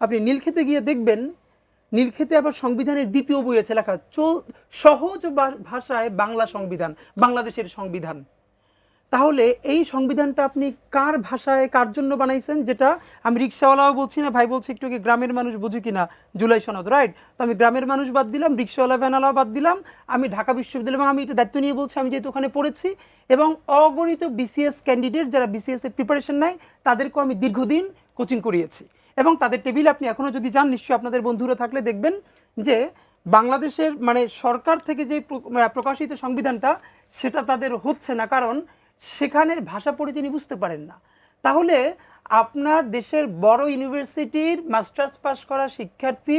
আপনি নীলক্ষেতে গিয়ে দেখবেন, নীলক্ষেতে আবার সংবিধানের দ্বিতীয় বই আছে লেখা সহজ ভাষায় বাংলা সংবিধান, বাংলাদেশের সংবিধান। তাহলে এই সংবিধানটা আপনি কার ভাষায় কার জন্য বানাইছেন? যেটা আমি রিক্সাওয়ালাও বলছি না, ভাই বলছি একটু গ্রামের মানুষ বুঝি কিনা, জুলাই সনদ, রাইট? তো আমি গ্রামের মানুষ বাদ দিলাম, রিক্সাওয়ালা ভ্যানালাও বাদ দিলাম, আমি ঢাকা বিশ্ববিদ্যালয়, এবং আমি এটা দায়িত্ব নিয়ে বলছি, আমি যেহেতু ওখানে পড়েছি, এবং অগণিত বিসিএস ক্যান্ডিডেট যারা বিসিএস এর প্রিপারেশন নেয় তাদেরকেও আমি দীর্ঘদিন কোচিং করিয়েছি, এবং তাদের টেবিলে আপনি এখনও যদি যান, নিশ্চয়ই আপনাদের বন্ধুরা থাকলে দেখবেন যে বাংলাদেশের মানে সরকার থেকে যে প্রকাশিত সংবিধানটা, সেটা তাদের হচ্ছে না, কারণ সেখানের ভাষা পড়ে তিনি বুঝতে পারেন না। তাহলে আপনার দেশের বড় ইউনিভার্সিটির মাস্টার্স পাস করা শিক্ষার্থী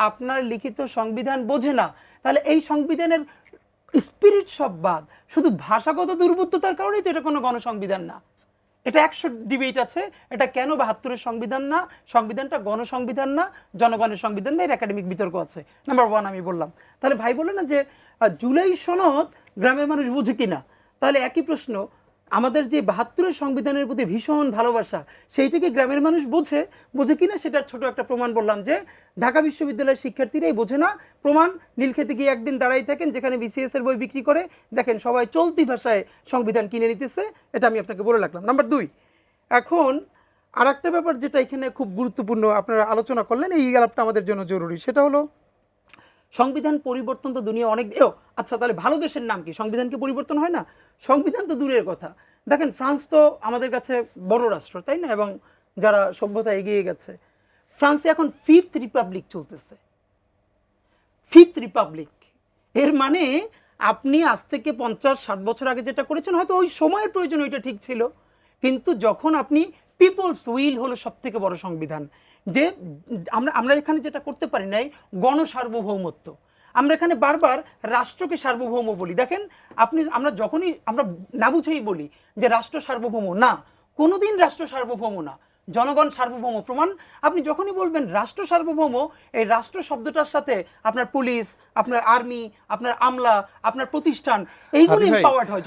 আপনার লিখিত সংবিধান বোঝে না, তাহলে এই সংবিধানের স্পিরিট সব বাদ, শুধু ভাষাগত দুর্বুদ্ধতার কারণেই তো এটা কোনো গণসংবিধান না। এটা 100 ডিবেট আছে, এটা কেন 72-এর সংবিধান না, সংবিধানটা গণসংবিধান না, জনগণের সংবিধান না, এর একাডেমিক বিতর্ক আছে। নাম্বার 1 আমি বললাম। তাহলে ভাই বললেন না যে জুলাই সনদ গ্রামের মানুষ বুঝে কিনা, তাহলে একই প্রশ্ন, আমাদের যে 72-এর সংবিধানের প্রতি ভীষণ ভালোবাসা, সেইটাকে গ্রামের মানুষ বোঝে কিনা, সেটার ছোট একটা প্রমাণ বললাম যে ঢাকা বিশ্ববিদ্যালয়ের শিক্ষার্থীরাই বোঝে না। প্রমাণ, নীলক্ষেতে গিয়ে একদিন দাঁড়াই থাকেন, যেখানে বিসিএস এর বই বিক্রি করে, দেখেন সবাই চলতি ভাষায় সংবিধান কিনে নিতেছে। এটা আমি আপনাকে বলে রাখলাম। নাম্বার 2, এখন আর একটা ব্যাপার যেটা এখানে খুব গুরুত্বপূর্ণ আপনারা আলোচনা করলেন, এই আলাপটা আমাদের জন্য জরুরি, সেটা হলো সংবিধান পরিবর্তন তো দুনিয়া অনেক দেও। আচ্ছা, তাহলে ভালো দেশের নাম কি? সংবিধানকে পরিবর্তন হয় না? সংবিধান তো দূরের কথা, দেখেন ফ্রান্স তো আমাদের কাছে বড় রাষ্ট্র, তাই না? এবং যারা সভ্যতা এগিয়ে গেছে, ফ্রান্সে এখন 5th রিপাবলিক চলতেছে। 5th রিপাবলিক এর মানে আপনি আজ থেকে 50-60 বছর আগে যেটা করেছেন, হয়তো ওই সময়ের প্রয়োজন ওইটা ঠিক ছিল, কিন্তু যখন আপনি পিপলস উইল হলো সব থেকে বড় সংবিধান, যে আমরা এখানে যেটা করতে পারি নাই, গণসার্বভৌমত্ব। আমরা এখানে বারবার রাষ্ট্রকে সার্বভৌম বলি, দেখেন আমরা যখনই আমরা না বুঝেই বলি যে রাষ্ট্র সার্বভৌম না, কোনোদিন রাষ্ট্র সার্বভৌম না, জনগণ সার্বভৌম। প্রমাণ, আপনি যখনই বলবেন রাষ্ট্র সার্বভৌম, এই রাষ্ট্র শব্দটার সাথে আপনার পুলিশ, আপনার আর্মি, আপনার আমলা, আপনার প্রতিষ্ঠান, এইগুলি এম্পাওয়ার্ড হয়।